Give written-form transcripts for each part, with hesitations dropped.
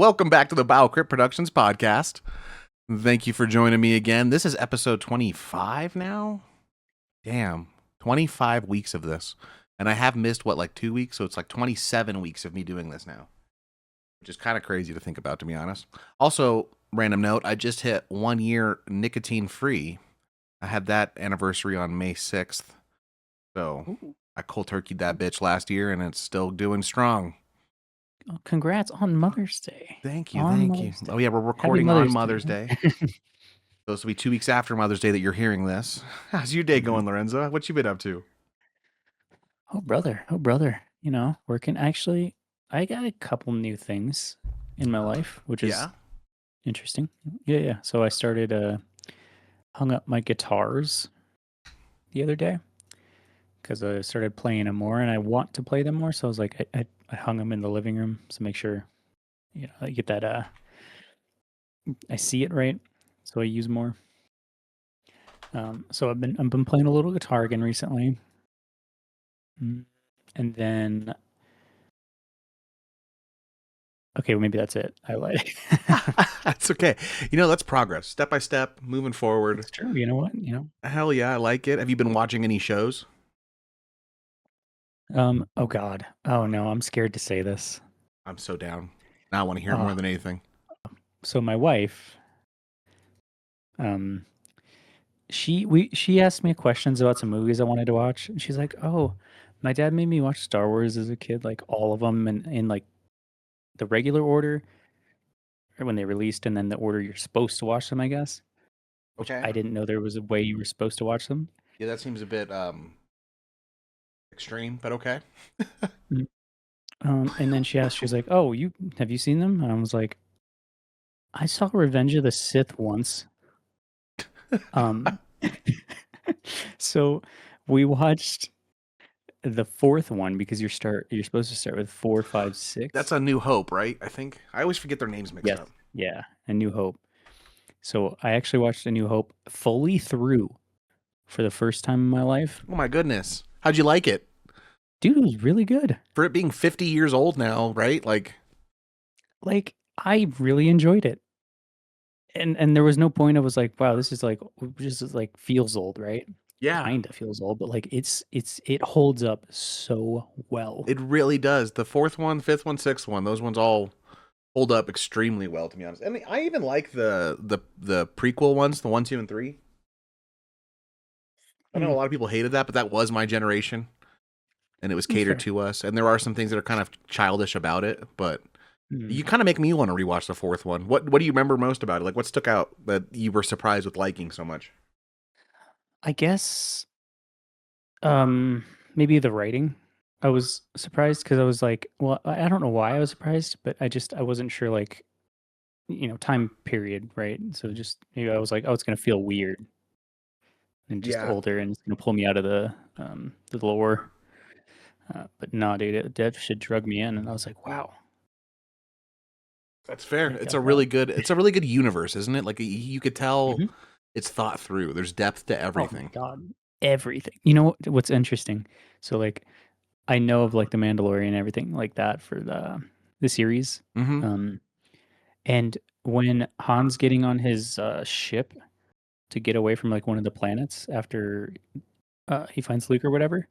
Welcome back to the BioCrypt Productions podcast. Thank you for joining me again. This is episode 25 now. Damn, 25 weeks of this. And I have missed, like 2 weeks? So it's like 27 weeks of me doing this now, which is kind of crazy to think about, to be honest. Also, random note, I just hit 1 year nicotine free. I had that anniversary on May 6th. So I cold turkeyed that bitch last year and it's still doing strong. Oh, congrats on Mother's Day. Thank you. Oh, yeah, we're recording on Mother's Day. Supposed to be 2 weeks after Mother's Day that you're hearing this. How's your day going, Lorenzo? What you been up to? Oh, brother. You know, working. Actually, I got a couple new things in my life, which is interesting. Yeah. So I started, hung up my guitars the other day because I started playing them more and I want to play them more. So I was like, I hung them in the living room to make sure, you know, I get that, I see it right. So I use more. So I've been playing a little guitar again recently. And then, okay, well, maybe that's it. I lied. That's okay. You know, that's progress. Step by step, moving forward. It's true. You know what? Hell yeah, I like it. Have you been watching any shows? Oh God. Oh no, I'm scared to say this. I'm so down. Now I want to hear it more than anything. So my wife, she asked me questions about some movies I wanted to watch, and she's like, "Oh, my dad made me watch Star Wars as a kid, like all of them, and in like the regular order, or when they released, and then the order you're supposed to watch them, I guess." Which I didn't know there was a way you were supposed to watch them. Yeah, that seems a bit extreme, but okay. And then she was like, "Oh, have you seen them?" And I was like, "I saw Revenge of the Sith once." So we watched the fourth one because you're supposed to start with 4, 5, 6. That's A New Hope, right? I think I always forget their names mixed up. Yeah, A New Hope. So I actually watched A New Hope fully through for the first time in my life. Oh my goodness. How'd you like it? Dude, it was really good. For it being 50 years old now, right? Like I really enjoyed it. And there was no point I was like, wow, this is like just like feels old, right? Yeah. Kind of feels old, but like it holds up so well. It really does. The fourth one, fifth one, sixth one, those ones all hold up extremely well, to be honest. And I even like the prequel ones, the 1, 2, and 3. I know a lot of people hated that, but that was my generation, and it was catered to us. And there are some things that are kind of childish about it, but you kind of make me want to rewatch the fourth one. What do you remember most about it? Like, what stuck out that you were surprised with liking so much? I guess, maybe the writing. I was surprised because I was like, well, I don't know why I was surprised, but I wasn't sure, like, you know, time period, right? So just maybe I was like, oh, it's gonna feel weird and just older, and it's gonna pull me out of the lore. But no, dude, that shit drug me in, and I was like, wow. That's fair. It's a really good universe, isn't it? Like you could tell it's thought through. There's depth to everything. Oh my God, everything. You know what's interesting? So like, I know of like the Mandalorian and everything like that for the series. And when Han's getting on his ship to get away from like one of the planets after he finds Luke or whatever,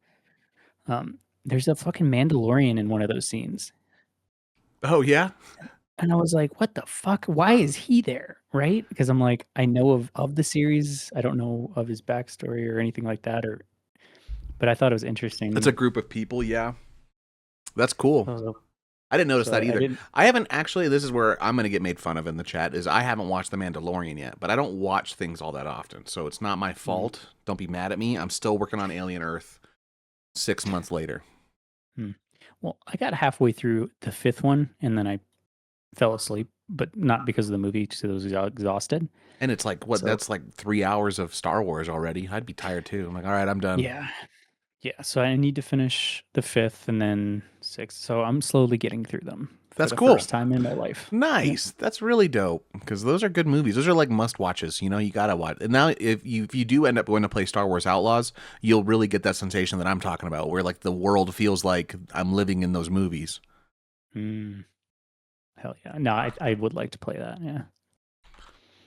there's a fucking Mandalorian in one of those scenes. Oh yeah. And I was like, what the fuck? Why is he there? Right? Because I'm like, I know of the series. I don't know of his backstory or anything like that, but I thought it was interesting. It's a group of people, yeah. That's cool. I didn't notice that either. I haven't actually, this is where I'm going to get made fun of in the chat, is I haven't watched The Mandalorian yet, but I don't watch things all that often, so it's not my fault. Don't be mad at me. I'm still working on Alien Earth 6 months later. Well, I got halfway through the fifth one, and then I fell asleep, but not because of the movie, because I was exhausted. And it's like, that's like 3 hours of Star Wars already. I'd be tired too. I'm like, all right, I'm done. Yeah. So I need to finish the fifth and then sixth. So I'm slowly getting through them. That's cool. First time in my life. Nice. Yeah. That's really dope, because those are good movies. Those are like must watches. You know, you gotta watch. And now, if you do end up going to play Star Wars Outlaws, you'll really get that sensation that I'm talking about, where like the world feels like I'm living in those movies. I Hell yeah. No, I would like to play that. Yeah.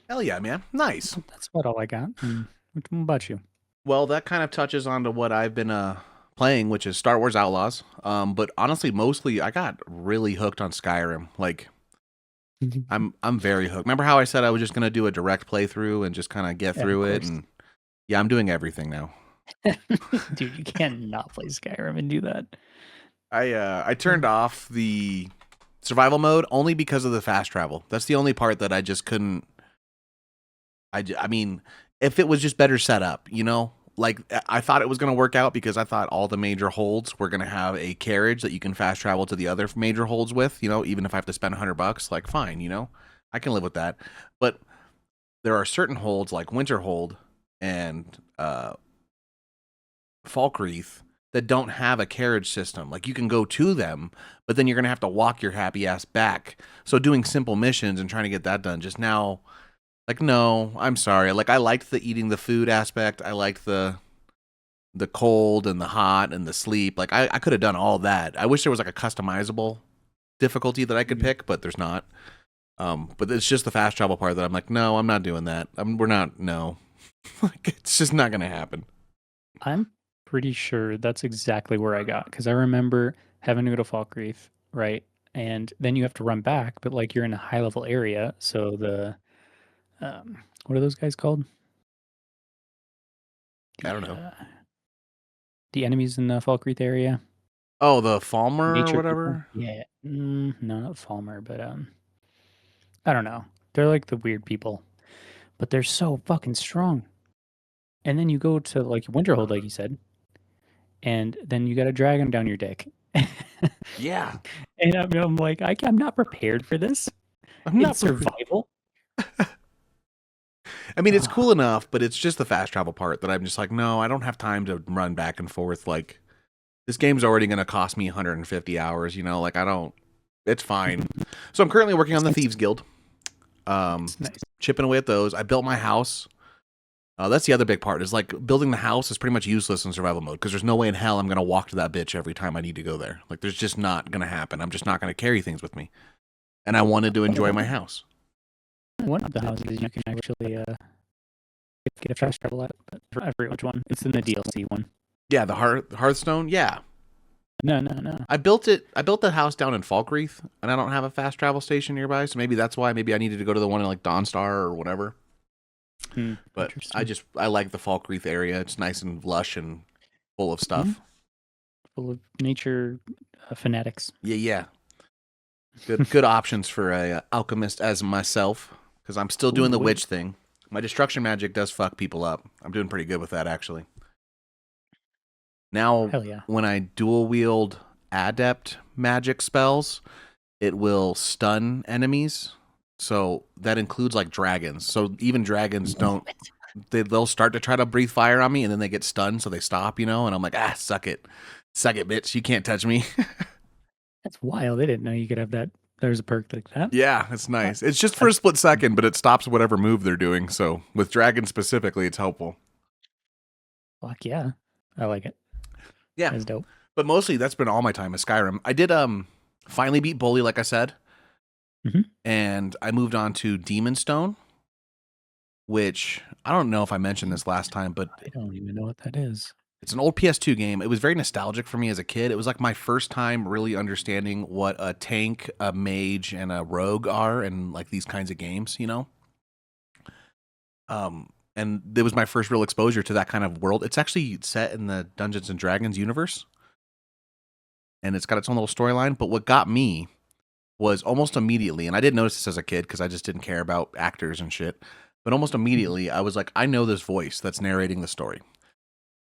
Hell yeah, man. Nice. That's about all I got. What about you? Well, that kind of touches on to what I've been playing, which is Star Wars Outlaws. But honestly, mostly I got really hooked on Skyrim. Like I'm very hooked. Remember how I said I was just gonna do a direct playthrough and just kind of get Yeah, through of it? course. And yeah, I'm doing everything now. Dude, you can't not play Skyrim and do that. I turned off the survival mode only because of the fast travel. That's the only part that I just couldn't. I mean, if it was just better set up, you know, like I thought it was going to work out because I thought all the major holds were going to have a carriage that you can fast travel to the other major holds with, you know, even if I have to spend $100, like fine, you know, I can live with that. But there are certain holds like Winterhold and Falkreath that don't have a carriage system. Like you can go to them, but then you're going to have to walk your happy ass back. So doing simple missions and trying to get that done just now, like, no, I'm sorry. Like I liked the eating the food aspect. I liked the cold and the hot and the sleep. Like I could have done all that. I wish there was like a customizable difficulty that I could pick, but there's not. But it's just the fast travel part that I'm like, no, I'm not doing that. We're not. No, like it's just not gonna happen. I'm pretty sure that's exactly where I got because I remember having to go to Falkreath, right? And then you have to run back, but like you're in a high level area, so the what are those guys called? I don't know. The enemies in the Falkreath area. Oh, the Falmer or Nature people? whatever. Yeah. No, not Falmer, but I don't know. They're like the weird people, but they're so fucking strong. And then you go to like Winterhold, like you said, and then you got a dragon down your dick. Yeah. And I'm like, I'm not prepared for this. I'm not It's survival. I mean, it's cool enough, but it's just the fast travel part that I'm just like, no, I don't have time to run back and forth. Like, this game's already going to cost me 150 hours, you know? Like, I don't. It's fine. So I'm currently working on the Thieves Guild. Nice. Chipping away at those. I built my house. That's the other big part. Is like building the house is pretty much useless in survival mode because there's no way in hell I'm gonna walk to that bitch every time I need to go there. Like there's just not gonna happen. I'm just not gonna carry things with me, and I wanted to enjoy my house. One of the houses you can actually get a fast travel at, but I forget which one. It's in the DLC one. Yeah, the Hearthstone. Yeah. No. I built the house down in Falkreath, and I don't have a fast travel station nearby, so maybe that's why. Maybe I needed to go to the one in like Dawnstar or whatever. But I like the Falkreath area. It's nice and lush and full of stuff. Full of nature fanatics. Yeah. Good options for a alchemist as myself, because I'm still doing the witch thing. My destruction magic does fuck people up. I'm doing pretty good with that, actually. Now, Hell yeah. when I dual wield adept magic spells, it will stun enemies. So that includes like dragons. So even dragons don't. They'll start to try to breathe fire on me, and then they get stunned, so they stop. You know, and I'm like, suck it, bitch. You can't touch me. That's wild. I didn't know you could have that. There's a perk like that. Yeah, it's nice. It's just for a split second, but it stops whatever move they're doing. So with dragons specifically, it's helpful. Fuck yeah, I like it. Yeah, that's dope. But mostly that's been all my time is Skyrim. I did finally beat Bully, like I said, and I moved on to Demonstone, which I don't know if I mentioned this last time, but I don't even know what that is. It's an old PS2 game. It was very nostalgic for me as a kid. It was like my first time really understanding what a tank, a mage, and a rogue are in like these kinds of games, you know? And it was my first real exposure to that kind of world. It's actually set in the Dungeons and Dragons universe. And it's got its own little storyline. But what got me was almost immediately, and I didn't notice this as a kid because I just didn't care about actors and shit. But almost immediately, I was like, I know this voice that's narrating the story.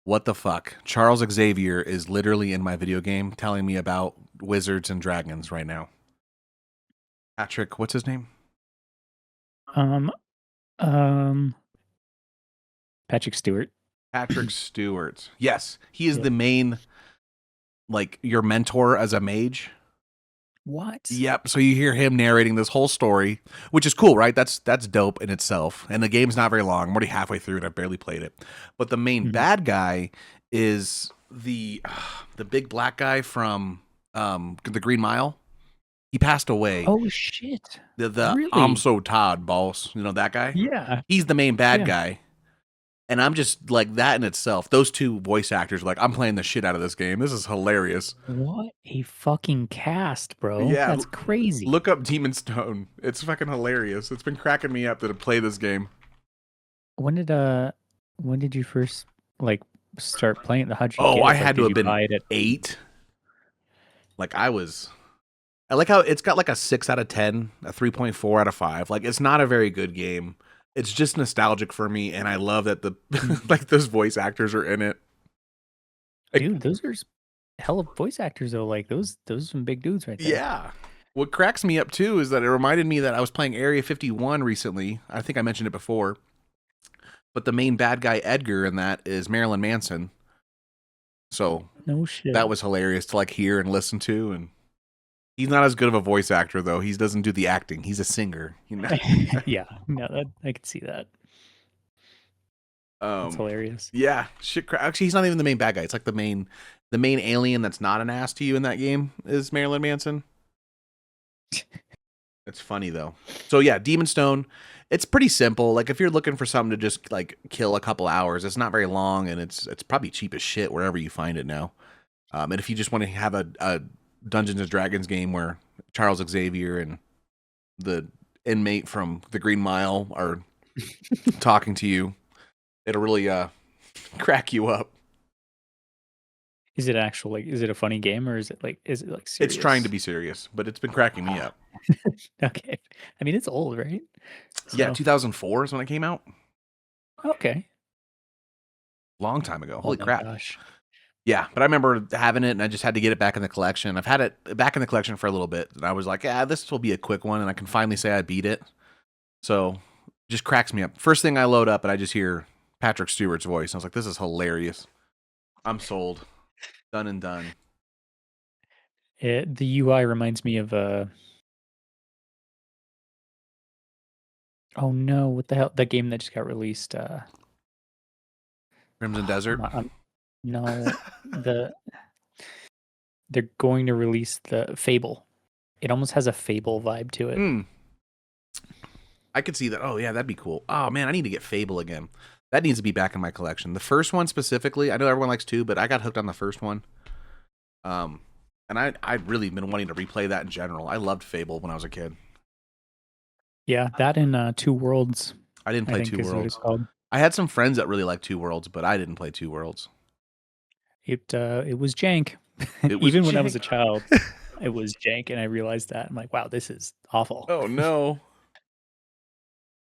What the fuck? Charles Xavier is literally in my video game telling me about wizards and dragons right now. Patrick, what's his name? Patrick Stewart. Patrick Stewart. Yes, he is the main, like, your mentor as a mage. What? Yep. So you hear him narrating this whole story, which is cool, right? That's dope in itself. And the game's not very long. I'm already halfway through it. I've barely played it. But the main bad guy is the big black guy from the Green Mile. He passed away. Oh shit! The I'm Really? so tired, boss. You know that guy? Yeah, He's the main bad yeah. guy. And I'm just like that in itself. Those two voice actors, like, I'm playing the shit out of this game. This is hilarious. What a fucking cast, bro! Yeah, That's crazy. look up Demon Stone. It's fucking hilarious. It's been cracking me up to play this game. When did you first like start playing it? How'd you Oh, get I it? Like, had to did have you been buy it at? 8. Like I like how it's got like a 6 out of 10, a 3.4 out of 5. Like, it's not a very good game. It's just nostalgic for me, and I love that the like those voice actors are in it. Dude, those are hell of voice actors though. Like those are some big dudes right there. Yeah. What cracks me up too is that it reminded me that I was playing Area 51 recently. I think I mentioned it before. But the main bad guy Edgar in that is Marilyn Manson. So No shit. that was hilarious to like hear and listen to. And he's not as good of a voice actor though. He doesn't do the acting. He's a singer. You know. Yeah, no, I could see that. That's hilarious. Yeah, shit. Actually, he's not even the main bad guy. It's like the main alien that's not an ass to you in that game is Marilyn Manson. It's funny though. So yeah, Demon Stone. It's pretty simple. Like if you're looking for something to just like kill a couple hours, it's not very long, and it's probably cheap as shit wherever you find it now. And if you just want to have a Dungeons and Dragons game where Charles Xavier and the inmate from the Green Mile are talking to you, it'll really crack you up. Is it actual like? Is it a funny game or is it like serious? It's trying to be serious, but it's been cracking me up. Okay, I mean it's old, right? Yeah, 2004 is when it came out. Okay. Long time ago. Holy Oh my crap. gosh. Yeah, but I remember having it, and I just had to get it back in the collection. I've had it back in the collection for a little bit, and I was like, yeah, this will be a quick one, and I can finally say I beat it. So, just cracks me up. First thing I load up, and I just hear Patrick Stewart's voice. I was like, this is hilarious. I'm sold. Done and done. The UI reminds me of oh no, what the hell? The game that just got released. Crimson Desert. No, they're going to release the Fable. It almost has a Fable vibe to it. I could see that. Oh yeah, that'd be cool. Oh man, I need to get Fable again. That needs to be back in my collection. The first one specifically, I know everyone likes 2, but I got hooked on the first one. And I'd really been wanting to replay that in general. I loved Fable when I was a kid. Yeah, that and Two Worlds. I didn't play Two Worlds. I had some friends that really liked Two Worlds, but I didn't play Two Worlds. It was jank. Even when I was a child, it was jank, and I realized that. I'm like, wow, this is awful. Oh no.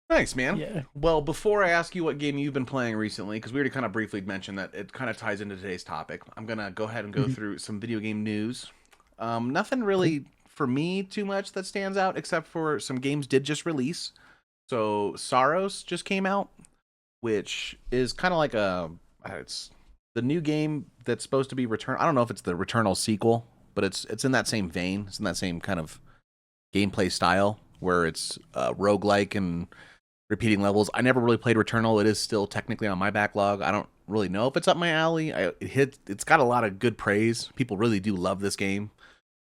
Nice, man. Yeah. Well, before I ask you what game you've been playing recently, because we already kind of briefly mentioned that it kind of ties into today's topic, I'm going to go ahead and go through some video game news. Nothing really for me too much that stands out, except for some games did just release. So Saros just came out, which is kind of like it's the new game that's supposed to be Return. I don't know if it's the Returnal sequel, but it's in that same vein. It's in that same kind of gameplay style where it's roguelike and repeating levels. I never really played Returnal. It is still technically on my backlog. I don't really know if it's up my alley. It's got a lot of good praise. People really do love this game.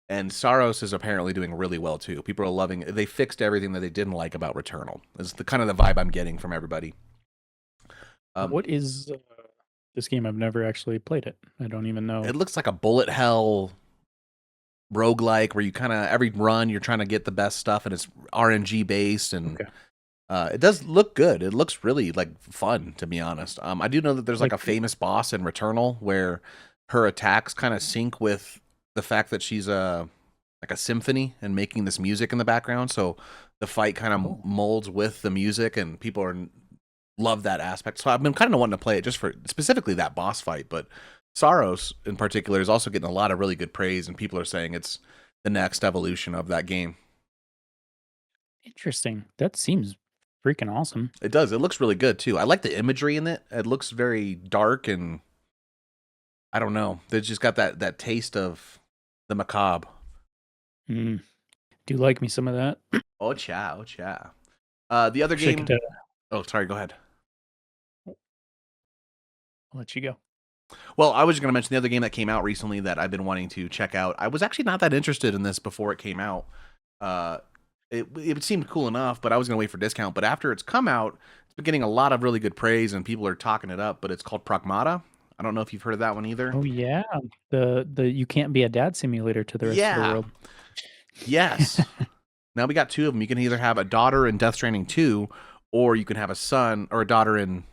And Saros is apparently doing really well too. People are loving it. They fixed everything that they didn't like about Returnal. It's the kind of the vibe I'm getting from everybody. What is this game? I've never actually played it. I don't even know. It looks like a bullet hell roguelike where you kind of every run you're trying to get the best stuff, and it's RNG based, and it does look good. It looks really like fun, to be honest. I do know that there's like a famous boss in Returnal where her attacks kind of sync with the fact that she's like a symphony and making this music in the background, so the fight kind of molds with the music, and people love that aspect. So I've been kind of wanting to play it just for specifically that boss fight, but Saros in particular is also getting a lot of really good praise, and people are saying it's the next evolution of that game. Interesting. That seems freaking awesome. It does. It looks really good too. I like the imagery in it. It looks very dark, and I don't know. They just got that taste of the macabre. Do you like me some of that? Oh cha, oh cha. The other game. Oh, sorry. Go ahead. I'll let you go. Well, I was just going to mention the other game that came out recently that I've been wanting to check out. I was actually not that interested in this before it came out. Uh, it seemed cool enough, but I was going to wait for discount. But after it's come out, it's been getting a lot of really good praise and people are talking it up. But it's called Pragmata. I don't know if you've heard of that one either. Oh yeah, the you can't be a dad simulator to the rest of the Yeah. world. Yes. Now we got two of them. You can either have a daughter in Death Stranding 2, or you can have a son or a daughter in.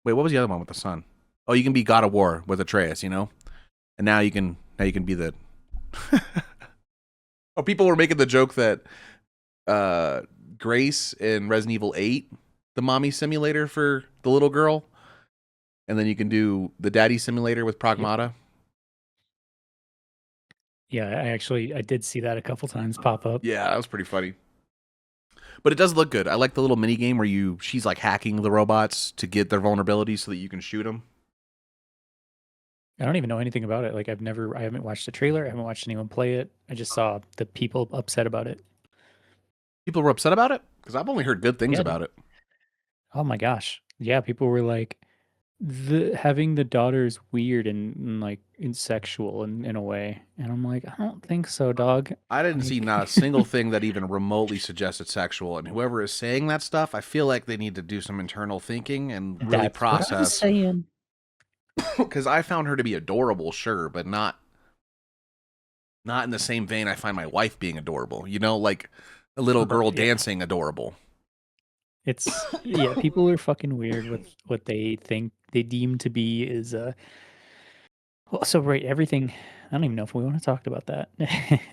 Wait, what was the other one with the son? Oh, you can be God of War with Atreus, you know? And now you can be the. Oh, people were making the joke that Grace in Resident Evil 8, the mommy simulator for the little girl, and then you can do the daddy simulator with Pragmata. Yeah, I did see that a couple times pop up. Yeah, that was pretty funny. But it does look good. I like the little mini game where she's like hacking the robots to get their vulnerabilities so that you can shoot them. I don't even know anything about it. Like I haven't watched the trailer. I haven't watched anyone play it. I just saw the people upset about it. People were upset about it because I've only heard good things about it. Oh my gosh. Yeah, people were like, having the daughter's weird and like sexual in a way. And I'm like, I don't think so, dog. I didn't see not a single thing that even remotely suggested sexual. And whoever is saying that stuff, I feel like they need to do some internal thinking and really process. What I'm saying. Because I found her to be adorable, sure, but not in the same vein I find my wife being adorable. You know, like a little girl dancing adorable. It's yeah, people are fucking weird with what they think they deem to be is well, so right, everything. I don't even know if we want to talk about that.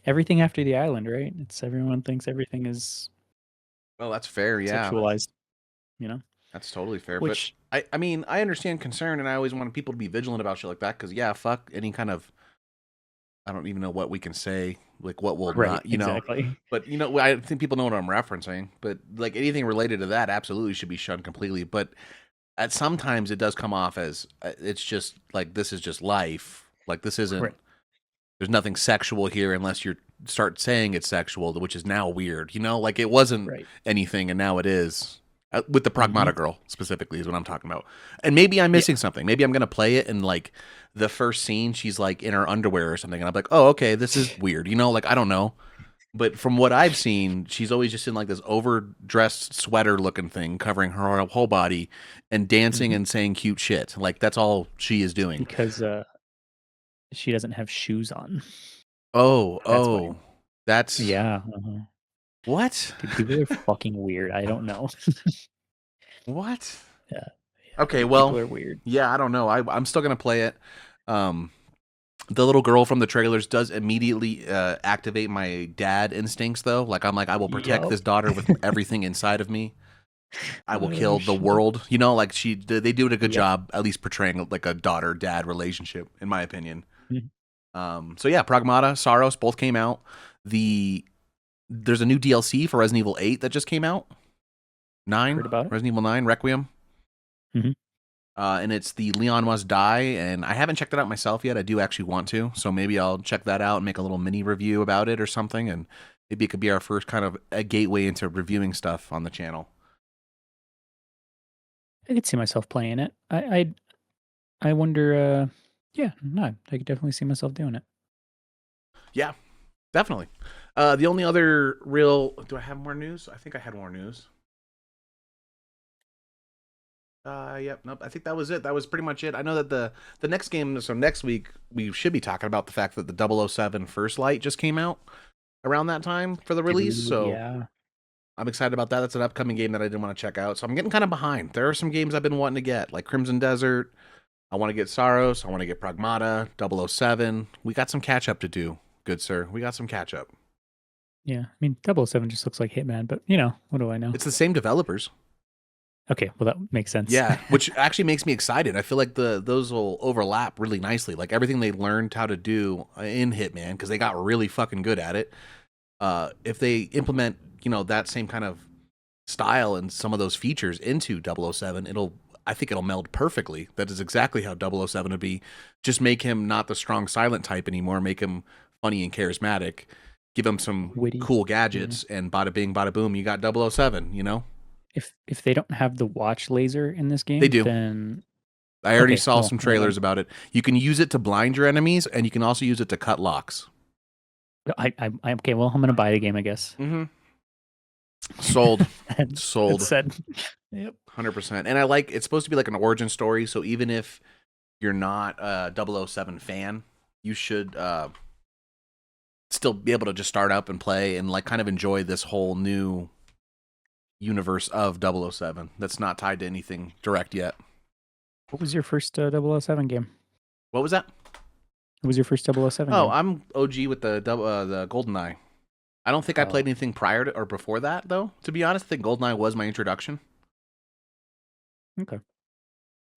Everything after the island, right? It's everyone thinks everything is. Well, that's fair, yeah. Sexualized, you know. That's totally fair. Which, but I mean, I understand concern, and I always want people to be vigilant about shit like that. Because yeah, fuck any kind of. I don't even know what we can say, like what will not, you know. But you know, I think people know what I'm referencing. But like anything related to that, absolutely should be shunned completely. But at sometimes it does come off as it's just like this is just life. Like this isn't. Right. There's nothing sexual here unless you start saying it's sexual, which is now weird. You know, like it wasn't anything, and now it is. With the Pragmata girl specifically is what I'm talking about. And maybe I'm missing something. Maybe I'm going to play it and like the first scene, she's like in her underwear or something. And I'm like, oh, okay, this is weird. You know, like, I don't know. But from what I've seen, she's always just in like this overdressed sweater looking thing covering her whole body and dancing and saying cute shit. Like that's all she is doing. Because she doesn't have shoes on. That's yeah. What? Dude, people are fucking weird. I don't know. What? Yeah. Okay, well, people are weird. Yeah, I don't know. I'm still gonna play it. The little girl from the trailers does immediately activate my dad instincts, though. Like I'm like, I will protect this daughter with everything inside of me. I will kill the world. You know, like they do a good job, at least portraying like a daughter-dad relationship, in my opinion. So yeah, Pragmata, Saros both came out. There's a new DLC for Resident Evil 8 that just came out. 9? Resident Evil 9, Requiem. And it's the Leon Must Die, and I haven't checked it out myself yet. I do actually want to, so maybe I'll check that out and make a little mini review about it or something, and maybe it could be our first kind of a gateway into reviewing stuff on the channel. I could see myself playing it. I wonder, yeah, no, I could definitely see myself doing it. Yeah, definitely. The only other real... Do I have more news? I think I had more news. Yep, nope. I think that was it. That was pretty much it. I know that the next game, so next week, we should be talking about the fact that the 007 First Light just came out around that time for the release. So yeah. I'm excited about that. That's an upcoming game that I didn't want to check out. So I'm getting kind of behind. There are some games I've been wanting to get, like Crimson Desert. I want to get Saros. I want to get Pragmata, 007. We got some catch up to do, good sir. We got some catch up. Yeah, I mean, 007 just looks like Hitman, but you know, what do I know? It's the same developers. Okay, well that makes sense. Yeah, which actually makes me excited. I feel like those will overlap really nicely. Like everything they learned how to do in Hitman, because they got really fucking good at it. If they implement, you know, that same kind of style and some of those features into 007, I think it'll meld perfectly. That is exactly how 007 would be. Just make him not the strong silent type anymore. Make him funny and charismatic. Give him some witty, cool gadgets, and bada bing, bada boom, you got 007, you know? If they don't have the watch laser in this game, they do. Then I already Okay, saw well, some yeah, trailers about it. You can use it to blind your enemies, and you can also use it to cut locks. okay. Well, I'm gonna buy the game, I guess. Mm-hmm. Sold. That's Sold. said. Yep. 100%. And I like it's supposed to be like an origin story, so even if you're not a 007 fan, you should still be able to just start up and play and like kind of enjoy this whole new universe of 007 that's not tied to anything direct yet. What was your first 007 game? What was that? What was your first 007 Oh, game? I'm OG with the GoldenEye. I don't think I played anything prior to or before that, though. To be honest, I think GoldenEye was my introduction. Okay.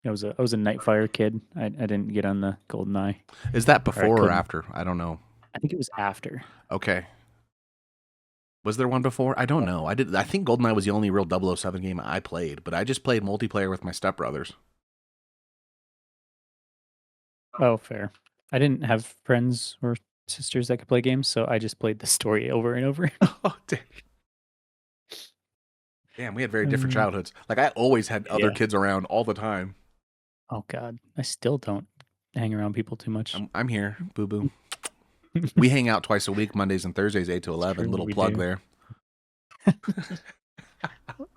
I was a Nightfire kid. I didn't get on the GoldenEye. Is that before or couldn't. after? I don't know. I think it was after. Okay. Was there one before? I don't know. I think GoldenEye was the only real 007 game I played, but I just played multiplayer with my stepbrothers. Oh, fair. I didn't have friends or sisters that could play games, so I just played the story over and over. Oh, damn, we had very different childhoods. Like I always had other kids around all the time. Oh God, I still don't hang around people too much. I'm here, boo boo. We hang out twice a week, Mondays and Thursdays, 8 to 11. True, Little we plug do. there.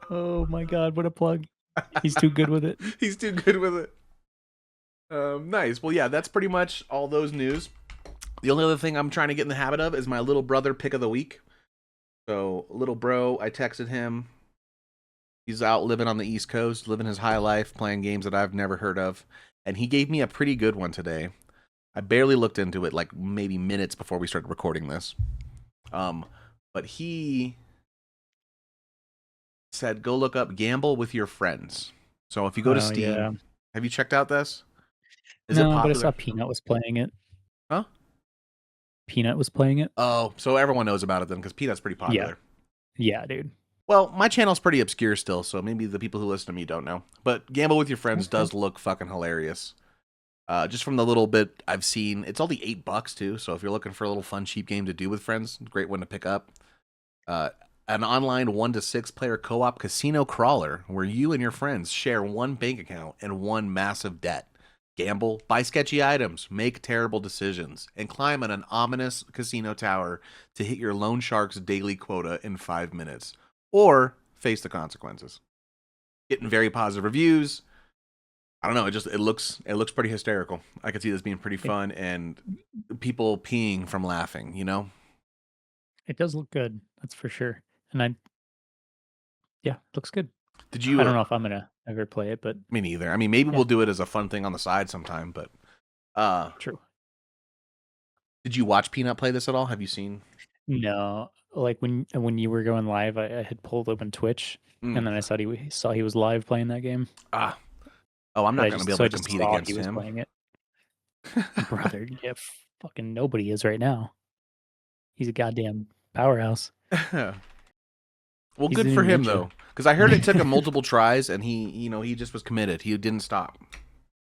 Oh my God, what a plug! He's too good with it. He's too good with it. Nice. Well, yeah, that's pretty much all those news. The only other thing I'm trying to get in the habit of is my little brother pick of the week. So, little bro, I texted him. He's out living on the East Coast, living his high life, playing games that I've never heard of. And he gave me a pretty good one today. I barely looked into it, like maybe minutes before we started recording this. But he said, go look up Gamble with Your Friends. So if you go to Steam, have you checked out this? Is it popular? But I saw Peanut was playing it. Huh? Peanut was playing it. Oh, so everyone knows about it then, because Peanut's pretty popular. Yeah, dude. Well, my channel's pretty obscure still, so maybe the people who listen to me don't know. But Gamble with Your Friends does look fucking hilarious. Just from the little bit I've seen, it's only $8 too. So if you're looking for a little fun, cheap game to do with friends, great one to pick up. An online 1 to 6 player co-op casino crawler where you and your friends share one bank account and one massive debt. Gamble, buy sketchy items, make terrible decisions, and climb on an ominous casino tower to hit your loan shark's daily quota in 5 minutes. Or face the consequences. Getting very positive reviews. I don't know. It looks pretty hysterical. I could see this being pretty fun and people peeing from laughing. You know, it does look good. That's for sure. And it looks good. Did you? I don't know if I'm gonna ever play it, but me neither. I mean, maybe we'll do it as a fun thing on the side sometime. But true. Did you watch Peanut play this at all? Have you seen? No. Like when you were going live, I had pulled open Twitch, and then I saw he was live playing that game. Oh, I'm not going to be able to compete against him. Playing it. Brother, yeah, fucking nobody is right now. He's a goddamn powerhouse. Well, good for him though, because I heard it took him multiple tries, and he just was committed. He didn't stop.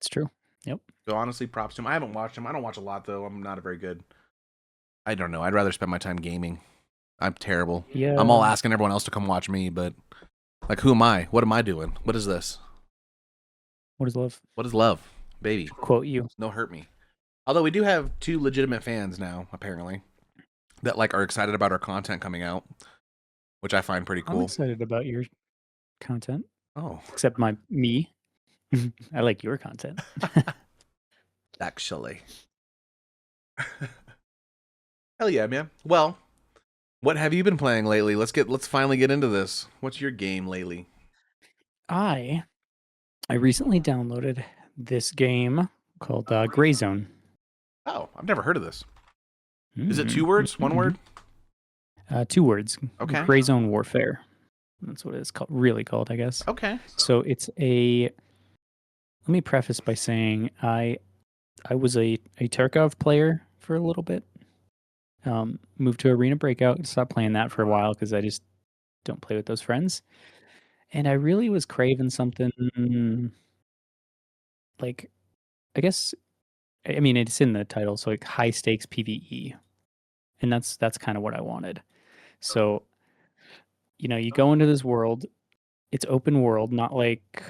It's true. Yep. So honestly, props to him. I haven't watched him. I don't watch a lot though. I'm not a very good. I don't know. I'd rather spend my time gaming. I'm terrible. Yeah. I'm all asking everyone else to come watch me, but like, who am I? What am I doing? What is this? What is love? What is love, baby? Quote you. No hurt me. Although we do have 2 legitimate fans now, apparently, that like are excited about our content coming out, which I find pretty cool. I'm excited about your content. Oh, except me. I like your content. Actually. Hell yeah, man. Well, what have you been playing lately? Let's finally get into this. What's your game lately? I recently downloaded this game called Gray Zone. Oh, I've never heard of this. Is it 2 words? 1 word? 2 words. Okay. Gray Zone Warfare. That's what it's really called, I guess. Okay. So it's let me preface by saying I was a Tarkov player for a little bit. Moved to Arena Breakout, stopped playing that for a while because I just don't play with those friends. And I really was craving something like, I guess, I mean, it's in the title, so like high stakes PvE. And that's kind of what I wanted. So, you go into this world, it's open world, not like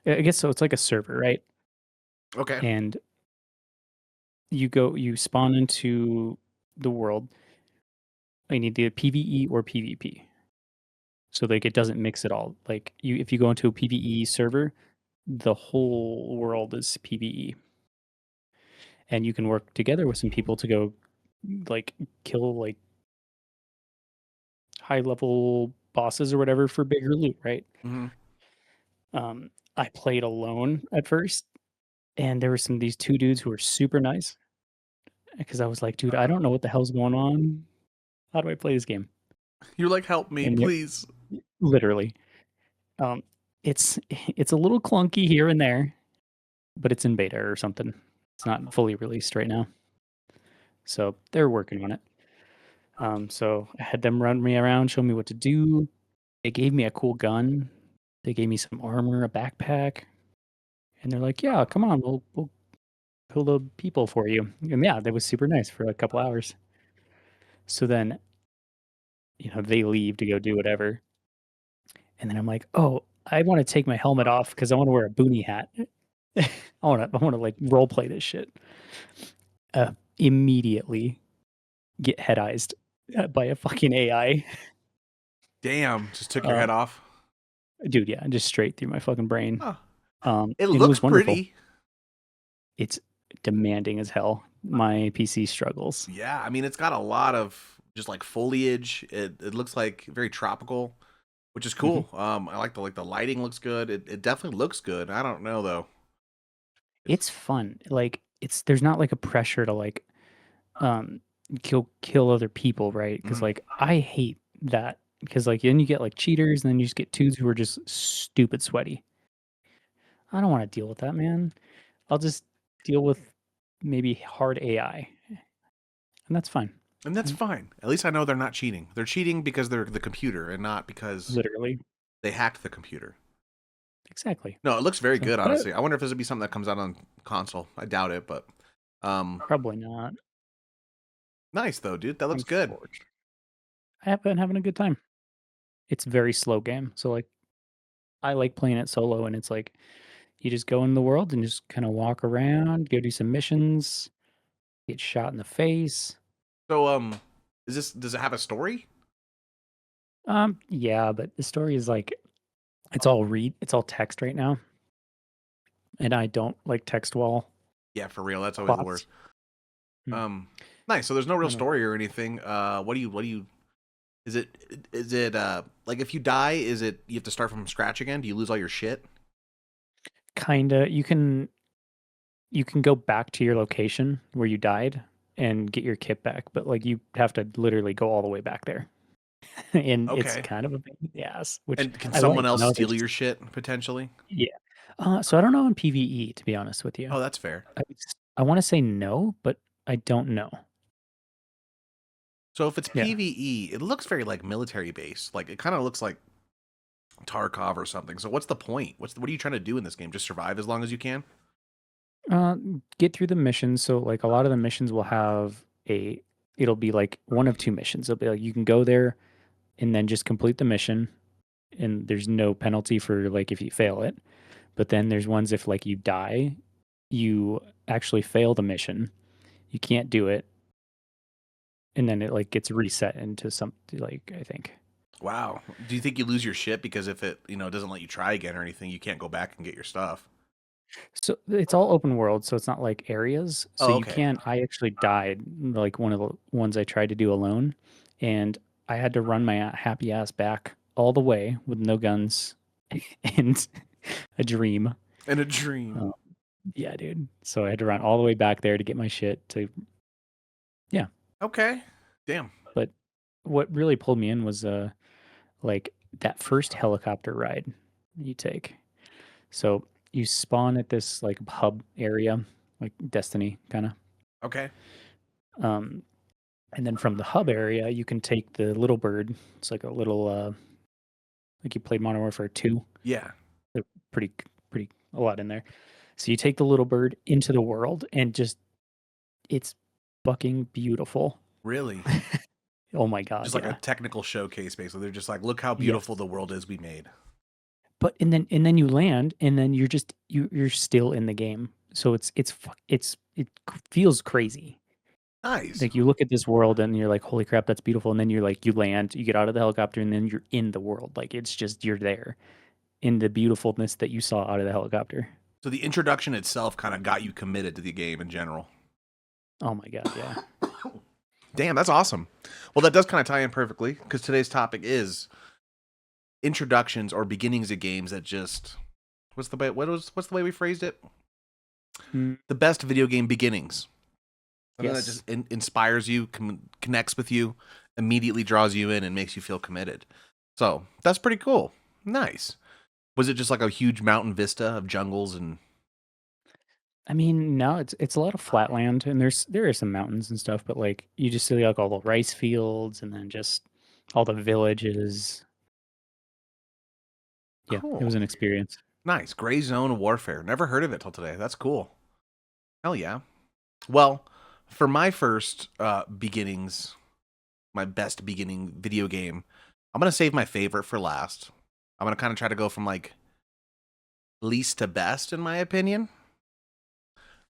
I guess so. It's like a server, right? Okay. And you spawn into the world. You need the PvE or PvP. So like it doesn't mix at all. Like if you go into a PvE server, the whole world is PvE. And you can work together with some people to go like kill like high level bosses or whatever for bigger loot, right? Mm-hmm. I played alone at first, and there were these two dudes who were super nice because I was like, dude, I don't know what the hell's going on. How do I play this game? You're like, help me, And yet, please. literally, um, it's a little clunky here and there, but it's in beta or something. It's not fully released right now, so they're working on it. So I had them run me around, show me what to do. They gave me a cool gun. They gave me some armor, a backpack, and they're like, "Yeah, come on, we'll kill the people for you." And yeah, that was super nice for a couple hours. So then, they leave to go do whatever, and then I'm like, "Oh, I want to take my helmet off because I want to wear a boonie hat. I want to like role play this shit." Immediately get headized by a fucking AI. Damn, just took your Uh, head off. Dude, yeah, just straight through my fucking brain. Huh. It And it looks was wonderful. pretty. It's demanding as hell. My PC struggles. Yeah, I mean, it's got a lot of just like foliage. It looks like very tropical, which is Mhm. cool. I like the lighting looks good. It definitely looks good. I don't know though. It's fun. Like there's not like a pressure to like um kill other people, right? Because Mhm. like I hate that because like then you get like cheaters and then you just get twos who are just stupid sweaty. I don't want to deal with that, man. I'll just deal with maybe hard AI, and that's fine. And that's Mm, fine. At least I know they're not cheating. They're cheating because they're the computer and not because literally, they hacked the computer. exactly. No, it looks very So, good, but honestly. I wonder if this would be something that comes out on console. I doubt it, but probably not. nice though, dude. That looks good. Unfortunately, I have been having a good time. It's a very slow game, so like I like playing it solo, and it's like you just go in the world and just kind of walk around, go do some missions, get shot in the face. So does it have a story? Yeah, but the story is like it's all text right now, and I don't like text wall Yeah, for real. That's always the plots. worst. Hmm. Um nice. So there's no real I don't know. story or anything. What do you is it like if you die, is it you have to start from scratch again? Do you lose all your shit? Kinda. You can go back to your location where you died and get your kit back, but like you have to literally go all the way back there, and it's Okay. kind of a pain in the ass, which And can I someone like. else steal There's your shit potentially? yeah. So I don't know in PvE to be honest with you. Oh, that's fair. I want to say no, but I don't know. So if it's Yeah. PvE, it looks very like military base. Like it kind of looks like Tarkov or something. So what's the point? What are you trying to do in this game? Just survive as long as you can? Uh, get through the missions. So like a lot of the missions will have it'll be like one of two missions. It'll be like you can go there and then just complete the mission, and there's no penalty for like if you fail it. But then there's ones if like you die, you actually fail the mission, you can't do it, and then it like gets reset into something like I think. Wow. Do you think you lose your shit because if it, doesn't let you try again or anything, you can't go back and get your stuff? So it's all open world, so it's not like areas. So Oh, you okay. can't. I actually died like one of the ones I tried to do alone, and I had to run my happy ass back all the way with no guns and a dream. In a dream. Uh, yeah, dude. So I had to run all the way back there to get my shit to yeah. Okay. Damn. But what really pulled me in was like that first helicopter ride you take. So you spawn at this like hub area, like Destiny kind of. Okay. Um, and then from the hub area, you can take the little bird. It's like a little, like you played Modern Warfare 2. Yeah. They're pretty, pretty, a lot in there. So you take the little bird into the world and just, it's fucking beautiful. Really? Oh my God. Just like a Yeah. technical showcase, basically. They're just like, look how beautiful Yes. the world is we made. but and then you land, and then you're still in the game. So it feels crazy. Nice. Like you look at this world and you're like, holy crap, that's beautiful. And then you're like, you land, you get out of the helicopter, and then you're in the world. Like it's just you're there in the beautifulness that you saw out of the helicopter. So the introduction itself kind of got you committed to the game in general. Oh my god, yeah. Damn, that's awesome. Well, that does kind of tie in perfectly because today's topic is introductions or beginnings of games that just what's the way we phrased it? The best video game beginnings. Something that just inspires you, connects with you, immediately draws you in, and makes you feel committed. So that's pretty cool. Nice. Was it just like a huge mountain vista of jungles and? I mean, no, it's a lot of flat land, and there are some mountains and stuff, but like you just see like all the rice fields, and then just all the villages. Yeah, Cool. it was an experience. Nice. Gray Zone Warfare. Never heard of it till today. That's cool. Hell yeah. Well, for my first beginnings, my best beginning video game, I'm going to save my favorite for last. I'm going to kind of try to go from like least to best in my opinion.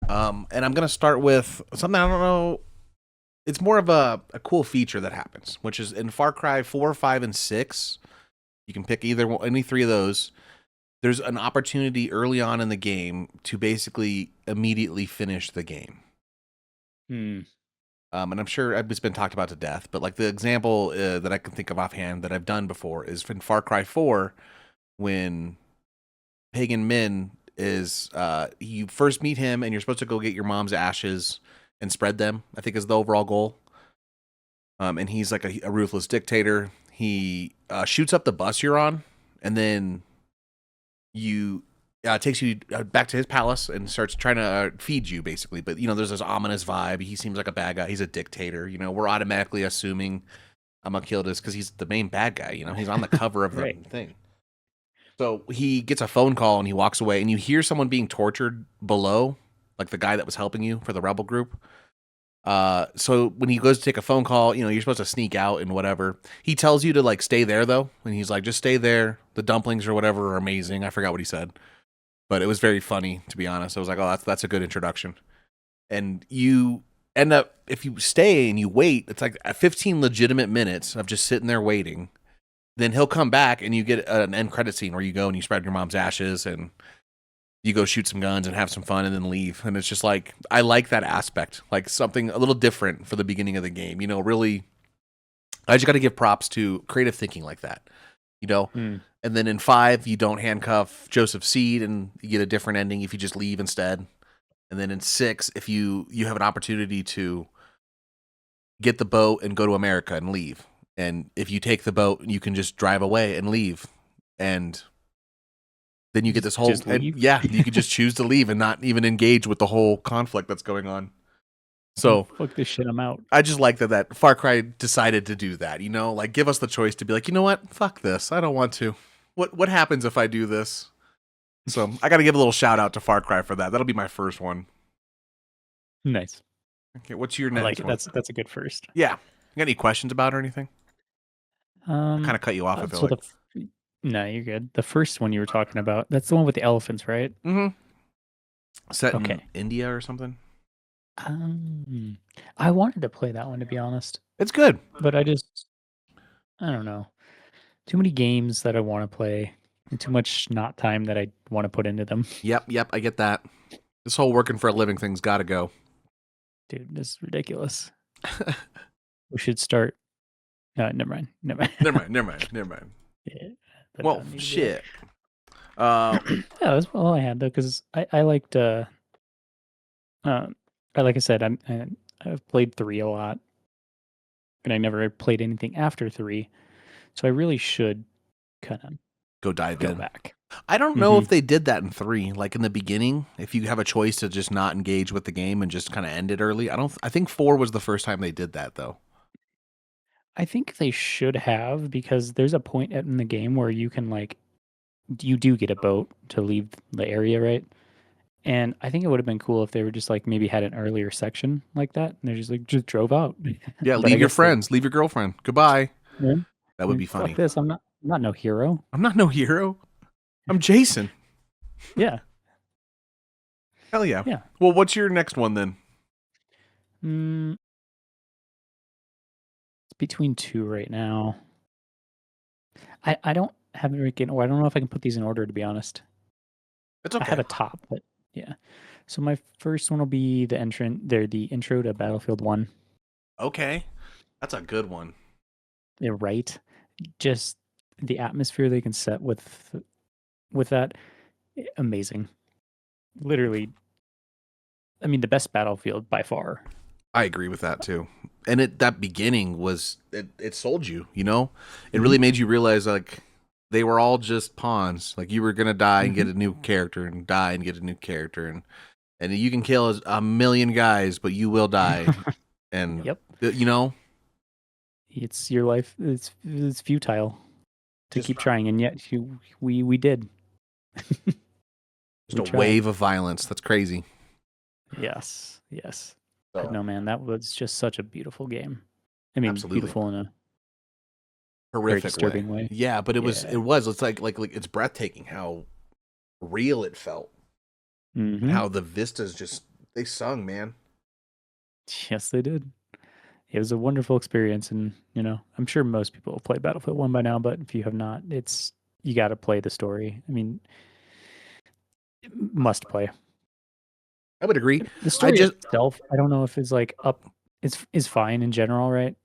And I'm going to start with something I don't know. It's more of a cool feature that happens, which is in Far Cry 4, 5, and 6. You can pick any three of those. There's an opportunity early on in the game to basically immediately finish the game. And I'm sure it's been talked about to death, but like the example that I can think of offhand that I've done before is in Far Cry 4 when Pagan Min is, you first meet him and you're supposed to go get your mom's ashes and spread them, I think is the overall goal. And he's like a ruthless dictator. He shoots up the bus you're on, and then takes you back to his palace and starts trying to feed you, basically. But, there's this ominous vibe. He seems like a bad guy. He's a dictator. We're automatically assuming I'm going to kill this because he's the main bad guy. He's on the cover of the right. thing. So he gets a phone call and he walks away, and you hear someone being tortured below, like the guy that was helping you for the rebel group. So when he goes to take a phone call, you're supposed to sneak out and whatever. He tells you to like stay there though. And he's like, just stay there. The dumplings or whatever are amazing. I forgot what he said, but it was very funny, to be honest. I was like, oh, that's a good introduction. And you end up, if you stay and you wait, it's like 15 legitimate minutes of just sitting there waiting. Then he'll come back and you get an end credit scene where you go and you spread your mom's ashes and you go shoot some guns and have some fun and then leave. And it's just like, I like that aspect, like something a little different for the beginning of the game. Really, I just got to give props to creative thinking like that, And then in 5, you don't handcuff Joseph Seed and you get a different ending if you just leave instead. And then in 6, if you have an opportunity to get the boat and go to America and leave. And if you take the boat, you can just drive away and leave. And then you get this whole, you could just choose to leave and not even engage with the whole conflict that's going on. So fuck this shit, I'm out. I just like that Far Cry decided to do that, like give us the choice to be like, you know what? Fuck this. I don't want to. What happens if I do this? So I got to give a little shout out to Far Cry for that. That'll be my first one. Nice. Okay, what's your next one? That's a good first. Yeah. You got any questions about it or anything? I kind of cut you off. I feel like. No, you're good. The first one you were talking about, that's the one with the elephants, right? Mm-hmm. Set in India or something? I wanted to play that one, to be honest. It's good. But I don't know. Too many games that I want to play and too much not time that I want to put into them. Yep, I get that. This whole working for a living thing's got to go. Dude, this is ridiculous. We should start. Never mind. Yeah, well, shit. Yeah, that's all I had though, because I liked. Like I said, I've played 3 a lot, and I never played anything after 3, so I really should kind of go in. Back. I don't know if they did that in 3, like in the beginning. If you have a choice to just not engage with the game and just kind of end it early, I think 4 was the first time they did that though. I think they should have, because there's a point in the game where you can you do get a boat to leave the area, right? And I think it would have been cool if they were just like maybe had an earlier section like that, and they're just drove out. Yeah, leave your friends, leave your girlfriend. Goodbye. Yeah. That would be funny. Fuck this, I'm not no hero. I'm not no hero. I'm Jason. Yeah. Hell yeah. Yeah. Well, what's your next one then? It's between two right now. I don't have it in order. I don't know if I can put these in order, to be honest. It's okay. I have a top, but yeah. So my first one will be the intro to Battlefield 1. Okay. That's a good one. Yeah, right. Just the atmosphere they can set with that, amazing. Literally, I mean, the best Battlefield by far. I agree with that too. And that beginning was it sold you, you know? It really made you realize like they were all just pawns. Like you were gonna die and get a new character and die and get a new character and you can kill a million guys, but you will die. And Yep. you know? It's your life. It's futile to keep trying, and yet we did. Just a wave of violence. That's crazy. Yes. But no, man, that was just such a beautiful game. I mean, absolutely. Beautiful in a horrific, very disturbing way. Yeah, but it was. It's like it's breathtaking how real it felt. How the vistas just they sung, man. Yes, they did. It was a wonderful experience, and I'm sure most people have played Battlefield 1 by now, but if you have not, you got to play the story. I mean, must play. I would agree. The story itself, I don't know if it's like is fine in general, right?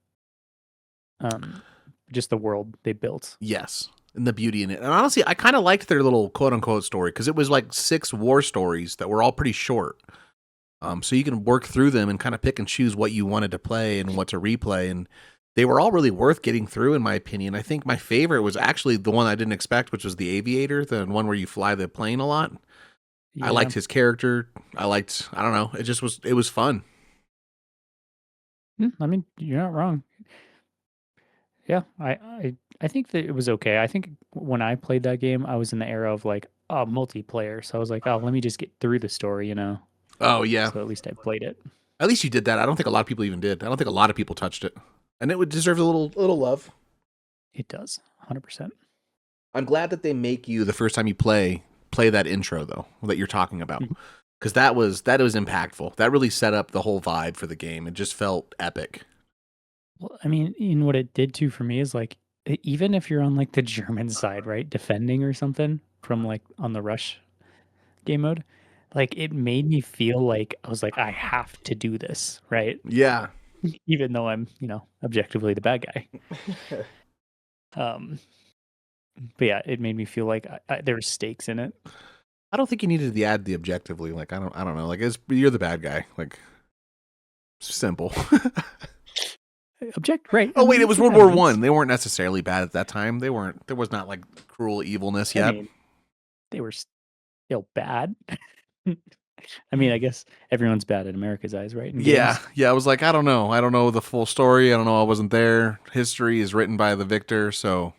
Just the world they built. Yes, and the beauty in it. And honestly, I kind of liked their little quote unquote story because it was like 6 war stories that were all pretty short. So you can work through them and kind of pick and choose what you wanted to play and what to replay. And they were all really worth getting through, in my opinion. I think my favorite was actually the one I didn't expect, which was the Aviator, the one where you fly the plane a lot. Yeah. I liked his character. I don't know. It was fun. I mean, you're not wrong. Yeah, I think that it was okay. I think when I played that game, I was in the era of like multiplayer. So I was like, oh, let me just get through the story, Oh, yeah. So at least I played it. At least you did that. I don't think a lot of people even did. I don't think a lot of people touched it. And it deserves a little love. It does, 100%. I'm glad that they make you, the first time you play that intro, though, that you're talking about. Because that was impactful. That really set up the whole vibe for the game. It just felt epic. Well, I mean, what it did too for me is like, even if you're on like the German side, right, defending or something from like on the rush game mode, like it made me feel like I was like, I have to do this, right? Yeah. Even though I'm, objectively the bad guy. But yeah, it made me feel like there were stakes in it. I don't think you needed to add the objectively. Like I don't know. Like you're the bad guy. Like simple. Right. Oh wait, it was World War I. They weren't necessarily bad at that time. They weren't. There was not like cruel evilness yet. I mean, they were still bad. I mean, I guess everyone's bad in America's eyes, right? Yeah. I was like, I don't know the full story. I don't know. I wasn't there. History is written by the victor, so.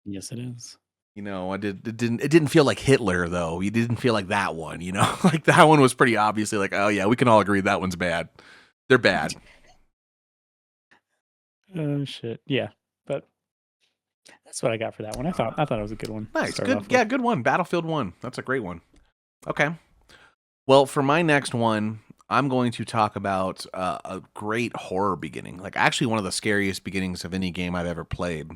Yes, it is. It didn't feel like Hitler though. You didn't feel like that one. Like that one was pretty obviously like, oh yeah, we can all agree that one's bad. They're bad. Oh shit. Yeah, but that's what I got for that one. I thought it was a good one. Nice, good. Yeah, good one. Battlefield 1. That's a great one. Okay. Well, for my next one, I'm going to talk about a great horror beginning. Like actually one of the scariest beginnings of any game I've ever played,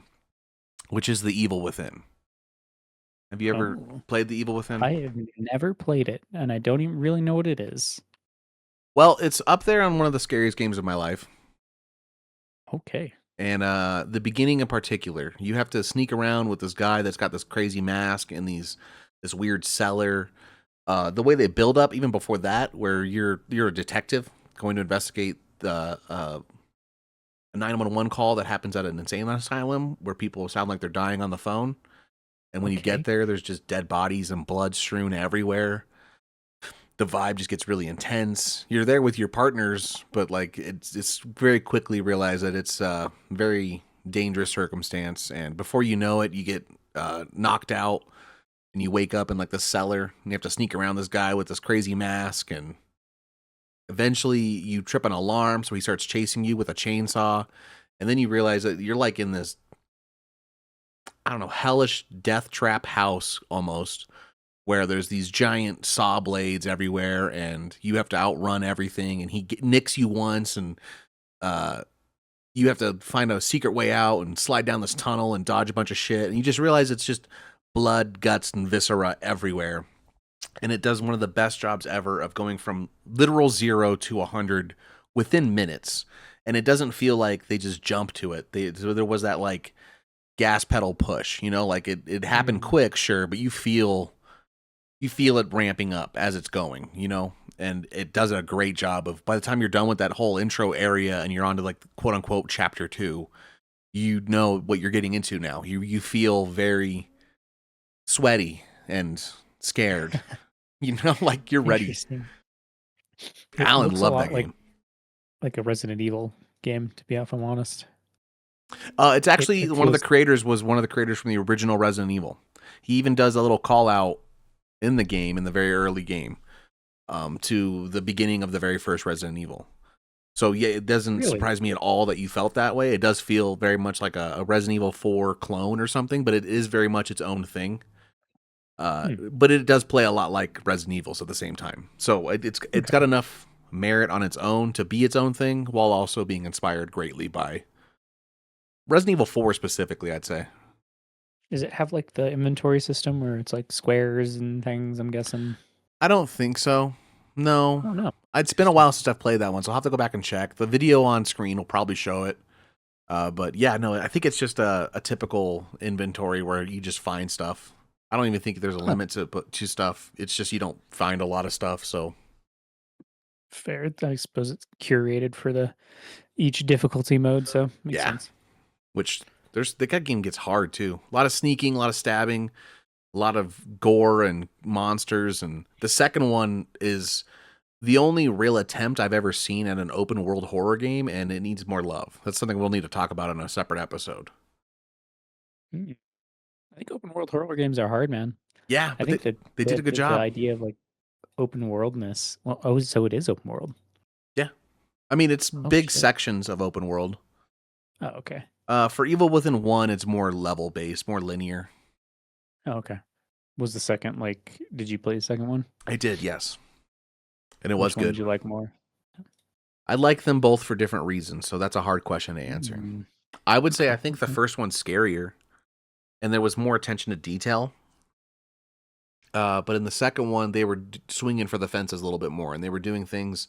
which is The Evil Within. Have you ever played The Evil Within? I have never played it, and I don't even really know what it is. Well, it's up there on one of the scariest games of my life. Okay. And the beginning in particular, you have to sneak around with this guy that's got this crazy mask and this weird cellar. The way they build up, even before that, where you're a detective going to investigate a 911 call that happens at an insane asylum where people sound like they're dying on the phone. And when you get there, there's just dead bodies and blood strewn everywhere. The vibe just gets really intense. You're there with your partners, but like it's very quickly realized that it's a very dangerous circumstance. And before you know it, you get knocked out and you wake up in like the cellar and you have to sneak around this guy with this crazy mask. And eventually you trip an alarm. So he starts chasing you with a chainsaw. And then you realize that you're like in this I don't know, hellish death trap house almost, where there's these giant saw blades everywhere, and you have to outrun everything. And he nicks you once, and you have to find a secret way out and slide down this tunnel and dodge a bunch of shit. And you just realize it's just blood, guts, and viscera everywhere. And it does one of the best jobs ever of going from literal 0 to 100 within minutes. And it doesn't feel like they just jump to it. There was that like gas pedal push, like it happened quick, sure, but you feel it ramping up as it's going, and it does a great job of, by the time you're done with that whole intro area and you're on to like quote unquote chapter 2, you know what you're getting into now. You feel very sweaty and scared, like you're ready. Alan loved that game. Like a Resident Evil game, to be if I'm honest. It's actually one of the creators from the original Resident Evil. He even does a little call out in the game, in the very early game, to the beginning of the very first Resident Evil. So yeah, it doesn't surprise me at all that you felt that way. It does feel very much like a Resident Evil 4 clone or something, but it is very much its own thing. But it does play a lot like Resident Evil at the same time. So it's got enough merit on its own to be its own thing, while also being inspired greatly by Resident Evil 4 specifically, I'd say. Does it have like the inventory system where it's like squares and things, I'm guessing? I don't think so. No. Oh, no. It's been a while since I've played that one, so I'll have to go back and check. The video on screen will probably show it. But yeah, no, I think it's just a typical inventory where you just find stuff. I don't even think there's a limit to stuff. It's just you don't find a lot of stuff, so. Fair. I suppose it's curated for each difficulty mode, so makes sense. Which that game gets hard too. A lot of sneaking, a lot of stabbing, a lot of gore and monsters. And the second one is the only real attempt I've ever seen at an open world horror game, and it needs more love. That's something we'll need to talk about in a separate episode. I think open world horror games are hard, man. Yeah, I think they did a good job. The idea of like open worldness. Well, so it is open world. Yeah, I mean it's big sections of open world. Oh, okay. For Evil Within 1, it's more level based, more linear. Oh, okay. Was the second did you play the second one? I did, yes. And it was good. Which one did you like more? I like them both for different reasons, so that's a hard question to answer. I would say I think the first one's scarier, and there was more attention to detail. But in the second one, they were swinging for the fences a little bit more, and they were doing things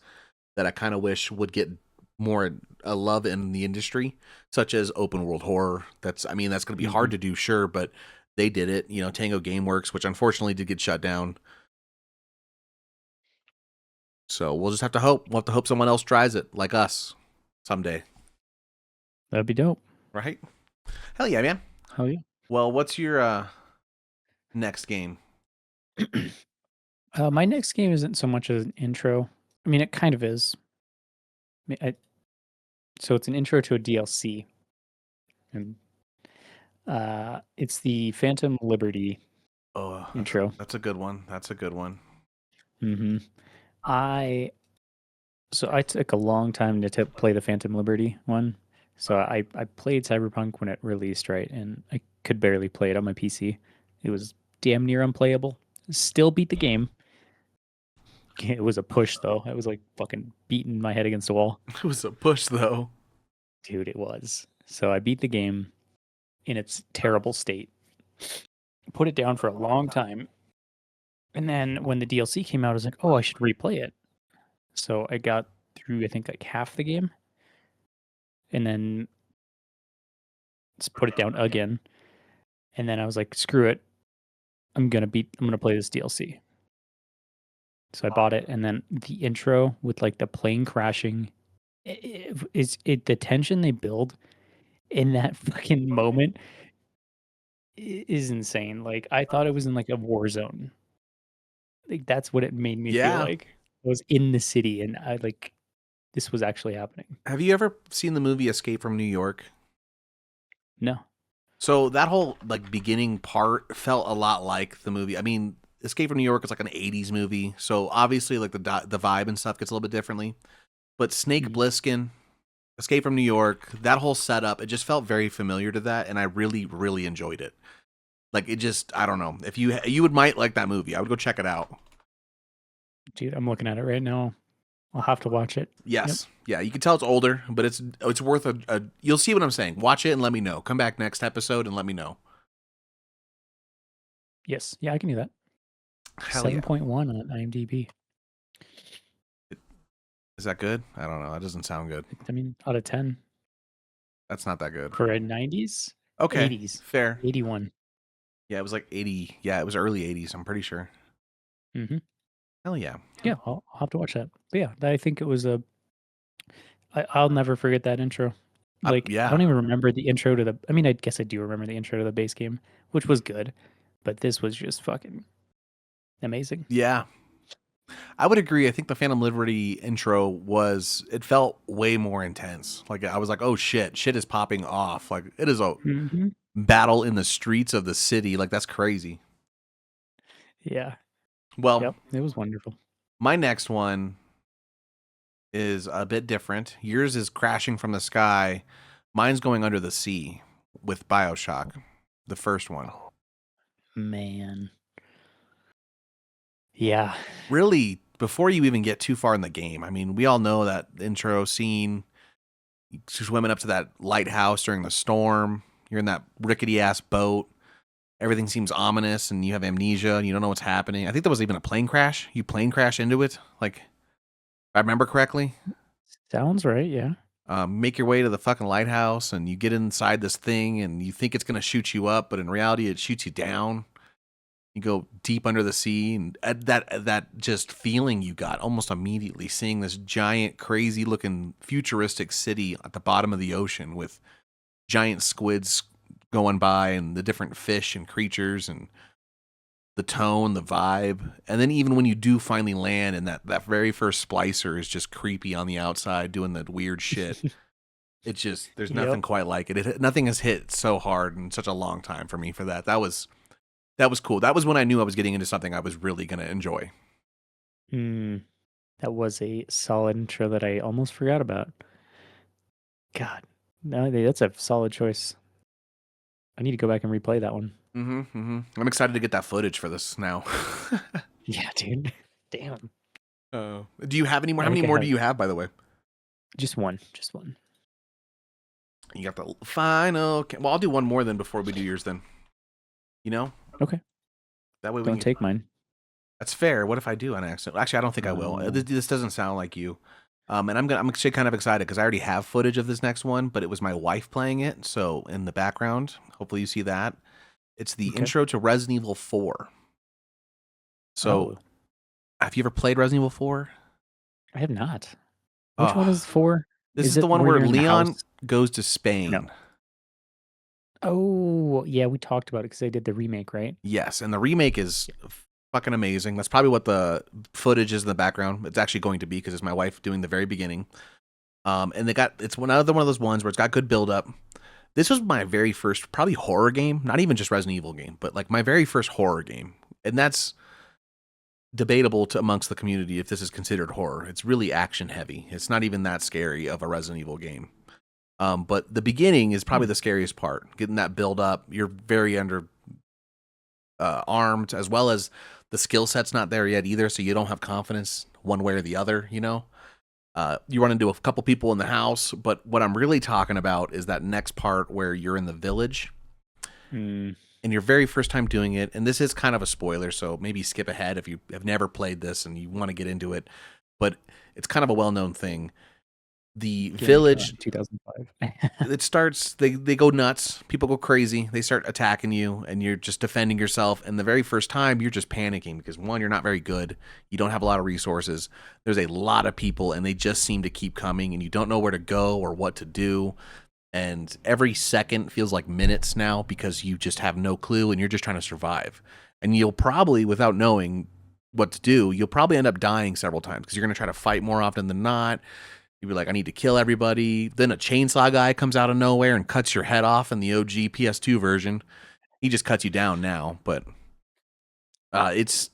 that I kind of wish would get more love in the industry, such as open world horror. That's going to be hard to do, sure, but they did it. Tango Gameworks, which unfortunately did get shut down. So we'll just have to hope. We'll have to hope someone else tries it, like us, someday. That'd be dope. Right? Hell yeah, man. Hell yeah. Well, what's your next game? My next game isn't so much as an intro. I mean, it kind of is. So it's an intro to a DLC. And it's the Phantom Liberty intro. That's a good one. Mm-hmm. I took a long time to play the Phantom Liberty one. So I played Cyberpunk when it released, right? And I could barely play it on my PC. It was damn near unplayable. Still beat the game. It was a push, though. I was like fucking beating my head against the wall. It was a push, though. Dude, it was. So I beat the game in its terrible state. Put it down for a long time. And then when the DLC came out, I was like, oh, I should replay it. So I got through, I think, like half the game. And then just put it down again. And then I was like, screw it. I'm gonna play this DLC. So I bought it, and then the intro with like the plane crashing, the tension they build in that fucking moment is insane. Like I thought it was in like a war zone. Like that's what it made me feel like. I was in the city, and I like this was actually happening. Have you ever seen the movie Escape from New York? No. So that whole like beginning part felt a lot like the movie. I mean, Escape from New York is like an 80s movie, so obviously like the vibe and stuff gets a little bit differently. But Snake Plissken Escape from New York, that whole setup, it just felt very familiar to that, and I really, really enjoyed it. Like it just, I don't know. If you would might like that movie, I would go check it out. Dude, I'm looking at it right now. I'll have to watch it. Yep. Yes, yeah, you can tell it's older, but it's worth a. You'll see what I'm saying. Watch it and let me know. Come back next episode and let me know. Yes. Yeah, I can do that. Hell 7.1 on IMDb. Is that good? I don't know. That doesn't sound good. I mean, out of 10 That's not that good. for a 90s, Okay, 80s, fair. 81. Yeah, it was like 80. Yeah, it was early 80s. I'm pretty sure. Mm-hmm. Hell yeah. Yeah, I'll have to watch that. But yeah, I think it was I'll never forget that intro. Like, yeah. I don't even remember the intro to the. I mean, I guess I do remember the intro to the base game, which was good, but this was just fucking amazing. Yeah. I would agree. I think the Phantom Liberty intro it felt way more intense. Like I was like, oh shit is popping off. Like it is a battle in the streets of the city. Like that's crazy. Yeah. Well, yep, it was wonderful. My next one is a bit different. Yours is crashing from the sky. Mine's going under the sea with BioShock, the first one. Oh, man. Yeah. Really, before you even get too far in the game, I mean, we all know that intro scene. You're swimming up to that lighthouse during the storm. You're in that rickety ass boat. Everything seems ominous, and you have amnesia, and you don't know what's happening. I think there was even a plane crash. You plane crash into it, like, if I remember correctly. Sounds right, yeah. Make your way to the fucking lighthouse, and you get inside this thing, and you think it's gonna shoot you up, but in reality, it shoots you down. You go deep under the sea, and that just feeling you got almost immediately, seeing this giant, crazy looking futuristic city at the bottom of the ocean with giant squids going by, and the different fish and creatures, and the tone, the vibe. And then even when you do finally land, and that very first splicer is just creepy on the outside doing that weird shit. It just, there's nothing quite like it. Nothing has hit so hard in such a long time for me for that. That was cool. That was when I knew I was getting into something I was really going to enjoy. That was a solid intro that I almost forgot about. God, no, that's a solid choice. I need to go back and replay that one. I'm excited to get that footage for this now. Yeah, dude. Damn. Do you have any more? How many more do you have, by the way? Just one. Just one. You got the final. Well, I'll do one more then before we do yours. Then, you know. Okay. That way we don't take mine. That's fair. What if I do on accident? Actually, I don't think I will. This doesn't sound like you. And I'm actually kind of excited because I already have footage of this next one, but it was my wife playing it. So in the background, hopefully you see that. It's the intro to Resident Evil 4. So, have you ever played Resident Evil 4? I have not. Which one is 4? This is the one where Leon goes to Spain. No. Oh, yeah, we talked about it because they did the remake, right? Yes, and the remake is fucking amazing. That's probably what the footage is in the background. It's actually going to be because it's my wife doing the very beginning. And it's another one of those ones where it's got good build up. This was my very first probably horror game, not even just Resident Evil game, but like my very first horror game. And that's debatable amongst the community if this is considered horror. It's really action heavy. It's not even that scary of a Resident Evil game. But the beginning is probably the scariest part. Getting that build up, you're very armed, as well as the skill set's not there yet either, so you don't have confidence one way or the other, you know? You run into a couple people in the house, but what I'm really talking about is that next part where you're in the village and your very first time doing it. And this is kind of a spoiler, so maybe skip ahead if you have never played this and you want to get into it. But it's kind of a well-known thing. The village 2005. It starts, they go nuts, people go crazy, they start attacking you, and you're just defending yourself. And the very first time you're just panicking because one, you're not very good, you don't have a lot of resources, there's a lot of people, and they just seem to keep coming, and you don't know where to go or what to do. And every second feels like minutes now because you just have no clue and you're just trying to survive. And you'll probably, without knowing what to do, you'll probably end up dying several times because you're going to try to fight more often than not. You'd be like, I need to kill everybody. Then a chainsaw guy comes out of nowhere and cuts your head off in the OG PS2 version. He just cuts you down now, but it's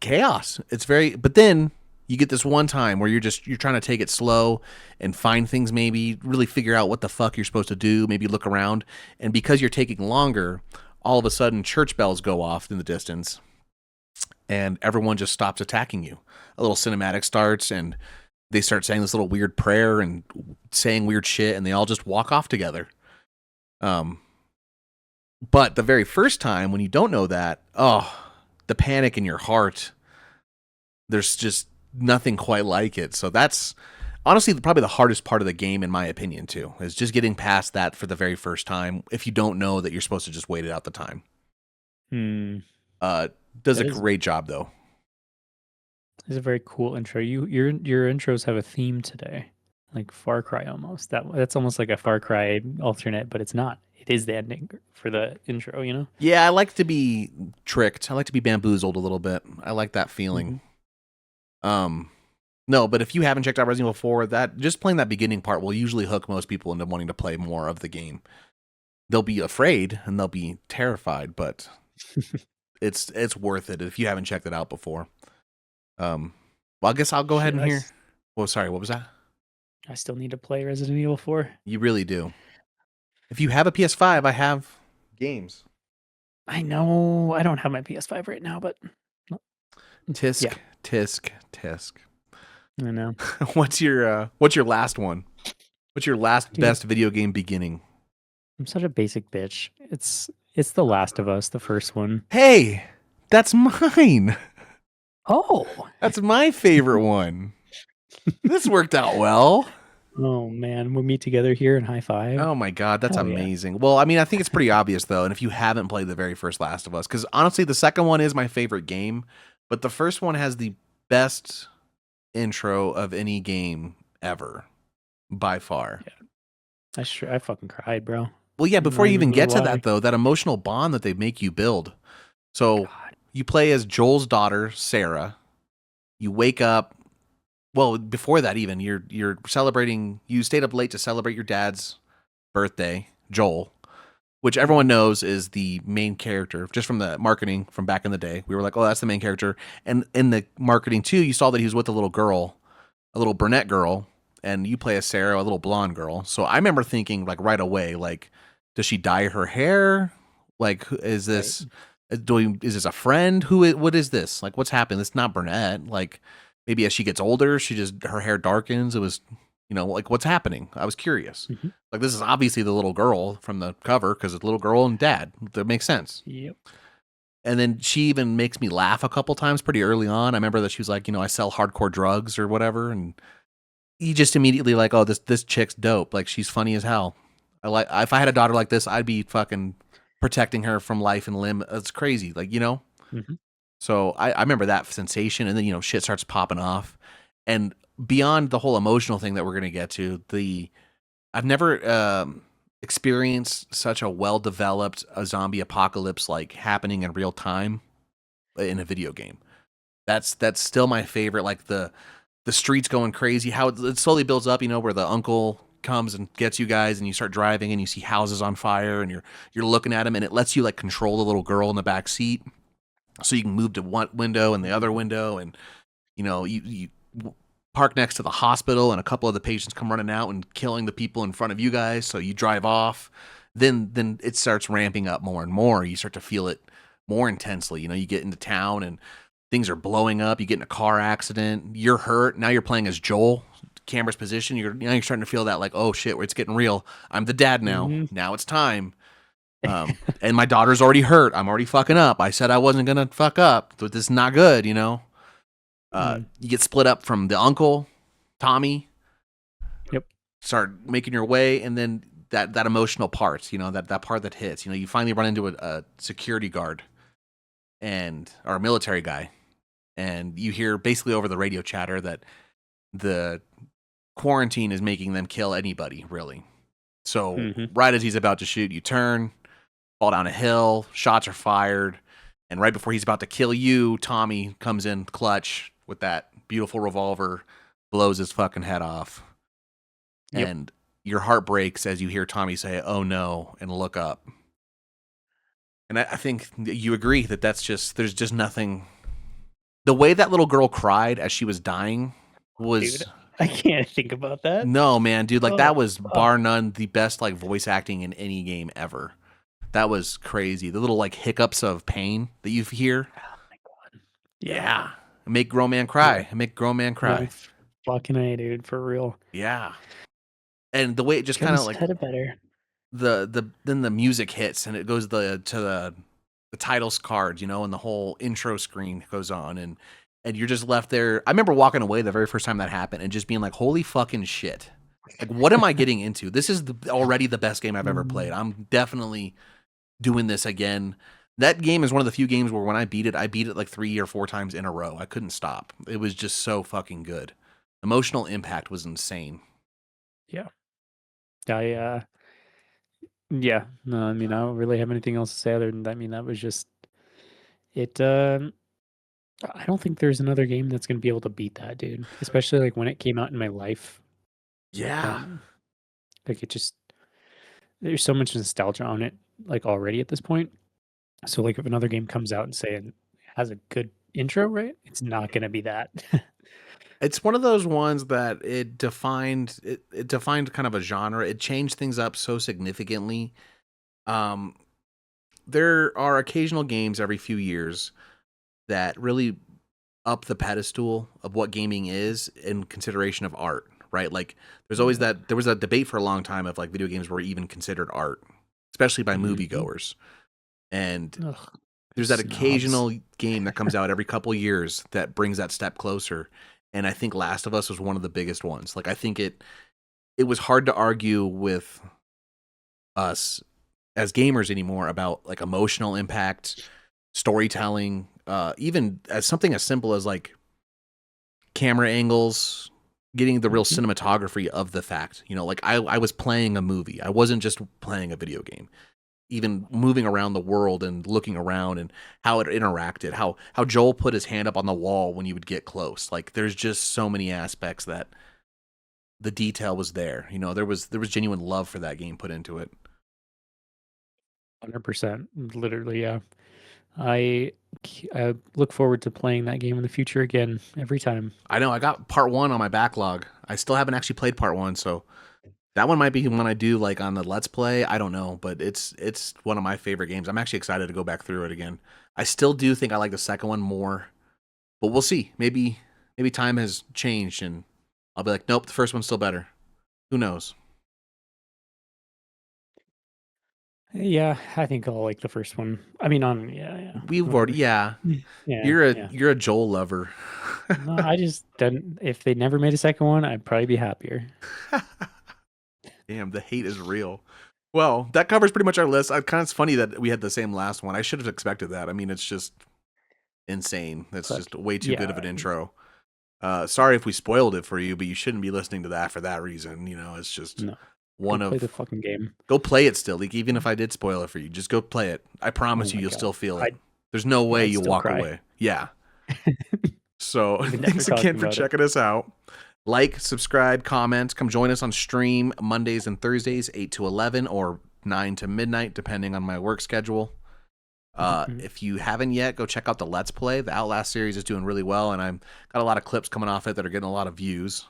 chaos. It's very, but then You get this one time where you're trying to take it slow and find things, maybe really figure out what the fuck you're supposed to do, maybe look around. And because you're taking longer, all of a sudden church bells go off in the distance and everyone just stops attacking you. A little cinematic starts and they start saying this little weird prayer and saying weird shit and they all just walk off together. But the very first time when you don't know that, the panic in your heart, there's just nothing quite like it. So that's honestly probably the hardest part of the game, in my opinion, too, is just getting past that for the very first time if you don't know that you're supposed to just wait it out the time. Does a great job, though. It's a very cool intro. Your intros have a theme today, like Far Cry almost. That's almost like a Far Cry alternate, but it's not. It is the ending for the intro, you know? Yeah, I like to be tricked. I like to be bamboozled a little bit. I like that feeling. No, but if you haven't checked out Resident Evil 4, that just playing that beginning part will usually hook most people into wanting to play more of the game. They'll be afraid and they'll be terrified, but it's worth it if you haven't checked it out before. Well, I guess I'll go ahead and hear. Oh, sorry, what was that? I still need to play Resident Evil 4. You really do. If you have a PS5, I have games. I know I don't have my PS5 right now, but tisk, yeah. tisk. I know. What's your last one? What's your last best video game beginning? I'm such a basic bitch. It's The Last of Us, the first one. Hey, that's mine. Oh, that's my favorite one. This worked out well. Oh man, we'll meet together here and high five. Oh my god, that's amazing. Yeah. Well, I mean, I think it's pretty obvious though, and if you haven't played the very first Last of Us, because honestly, the second one is my favorite game, but the first one has the best intro of any game ever, by far. Yeah. I fucking cried, bro. Well, yeah, before you even get to that though, that emotional bond that they make you build. So you play as Joel's daughter, Sarah. You wake up. Well, before that even, you're celebrating. You stayed up late to celebrate your dad's birthday, Joel, which everyone knows is the main character. Just from the marketing from back in the day, we were like, "Oh, that's the main character." And in the marketing too, you saw that he was with a little girl, a little brunette girl, and you play as Sarah, a little blonde girl. So I remember thinking like right away, like, does she dye her hair? Like, is this is this a friend? What is this? Like, what's happening? It's not brunette. Like. Maybe as she gets older, her hair darkens. It was, like what's happening? I was curious. Mm-hmm. Like this is obviously the little girl from the cover because it's little girl and dad. That makes sense. Yep. And then she even makes me laugh a couple times pretty early on. I remember that she was like, I sell hardcore drugs or whatever, and you just immediately like, oh, this chick's dope. Like she's funny as hell. If I had a daughter like this, I'd be fucking protecting her from life and limb. It's crazy, like Mm-hmm. So I remember that sensation, and then shit starts popping off, and beyond the whole emotional thing that we're gonna get to, I've never experienced such a well developed zombie apocalypse like happening in real time in a video game. That's still my favorite. Like the streets going crazy, how it slowly builds up. Where the uncle comes and gets you guys, and you start driving, and you see houses on fire, and you're looking at them, and it lets you like control the little girl in the back seat. So you can move to one window and the other window, and you park next to the hospital, and a couple of the patients come running out and killing the people in front of you guys. So you drive off. Then it starts ramping up more and more. You start to feel it more intensely. You get into town and things are blowing up. You get in a car accident. You're hurt. Now you're playing as Joel. Camera's position. You're starting to feel that like, oh shit, it's getting real. I'm the dad now. Mm-hmm. Now it's time. And my daughter's already hurt. I'm already fucking up. I said I wasn't gonna fuck up. But this is not good, You get split up from the uncle, Tommy. Yep. Start making your way, and then that emotional part, that part that hits. You finally run into a security guard or a military guy, and you hear basically over the radio chatter that the quarantine is making them kill anybody, really. So right as he's about to shoot, you turn. Fall down a hill, shots are fired, and right before he's about to kill you, Tommy comes in clutch with that beautiful revolver, blows his fucking head off. Yep. And your heart breaks as you hear Tommy say, "Oh no," and look up. And I think you agree that there's just nothing The way that little girl cried as she was dying was Dude, I can't think about that. no, man, dude. Like that Oh, was fuck. bar none the best like voice acting in any game ever. That was crazy. The little like hiccups of pain that you hear. Oh my god. Yeah. Make grown man cry. Yeah. Make grown man No cry. fucking A, dude, for real. Yeah. And the way it just kind Couldn't of like said it better. then the music hits and it goes to the titles card, you know, and the whole intro screen goes on and you're just left there. I remember walking away the very first time that happened and just being like, "Holy fucking shit. Like what am I getting into? This is already the best game I've ever played. I'm definitely doing this again." That game is one of the few games where when I beat it like 3 or 4 times in a row. I couldn't stop. It was just so fucking good. Emotional impact was insane. Yeah. Yeah. No, I mean, I don't really have anything else to say other than that. I mean, that was just it. I don't think there's another game that's gonna be able to beat that, dude. Especially like when it came out in my life. Yeah. Like it just there's so much nostalgia on it, like already at this point. So like if another game comes out and say it has a good intro, right? It's not gonna be that. It's one of those ones that it defined kind of a genre. It changed things up so significantly. Um, there are occasional games every few years that really up the pedestal of what gaming is in consideration of art, right? Like there's always that there was a debate for a long time of like video games were even considered art, especially by moviegoers. And Ugh, there's that snobs. occasional game that comes out every couple years that brings that step closer. And I think Last of Us was one of the biggest ones. Like I think it was hard to argue with us as gamers anymore about like emotional impact, storytelling, even as something as simple as like camera angles, getting the real cinematography of the fact. You know, like I was playing a movie. I wasn't just playing a video game. Even moving around the world and looking around and how it interacted, how Joel put his hand up on the wall when you would get close. Like there's just so many aspects that the detail was there. You know, there was genuine love for that game put into it. 100%. Literally, yeah. I look forward to playing that game in the future again every time. I know I got part 1 on my backlog. I still haven't actually played part 1, so that one might be one I do like on the Let's Play. I don't know, but it's one of my favorite games. I'm actually excited to go back through it again. I still do think I like the second one more, but we'll see. Maybe time has changed and I'll be like, nope, the first one's still better. Who knows? Yeah, I think I'll like the first one. I mean, yeah. We've Whatever. already, yeah. Yeah, You're a Joel lover. No, I just didn't. If they never made a second one, I'd probably be happier. Damn, the hate is real. Well, that covers pretty much our list. It's funny that we had the same last one. I should have expected that. I mean, it's just insane. That's Fuck, just way too good of an intro. Sorry if we spoiled it for you, but you shouldn't be listening to that for that reason. You know, it's just No, one go of play the fucking game. Go play it still. Like even if I did spoil it for you, just go play it. I promise Oh you'll God. still feel it. There's no way I'd you'll still walk cry. away. Yeah. So Even thanks after again talking for about it. checking us out. Like, subscribe, comment. Come join us on stream Mondays and Thursdays, 8 to 11 or 9 to midnight, depending on my work schedule. If you haven't yet, go check out the Let's Play. The Outlast series is doing really well, and I've got a lot of clips coming off it that are getting a lot of views.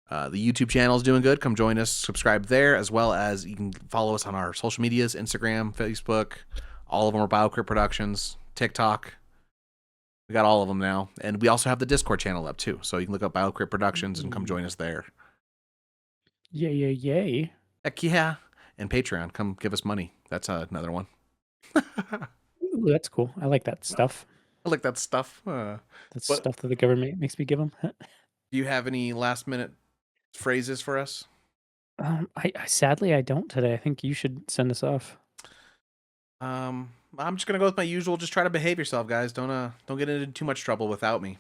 The YouTube channel is doing good. Come join us, subscribe there, as well as you can follow us on our social medias, Instagram, Facebook. All of them are BioCrypt Productions, TikTok. We got all of them now. And we also have the Discord channel up too. So you can look up BioCrypt Productions and come join us there. Yay. Heck yeah. And Patreon, come give us money. That's another one. Ooh, that's cool. I like that stuff. I like that stuff. That's stuff that the government makes me give them. Do you have any last minute phrases for us? I sadly I don't today. I think you should send us off. I'm just gonna go with my usual. Just try to behave yourself, guys. Don't get into too much trouble without me.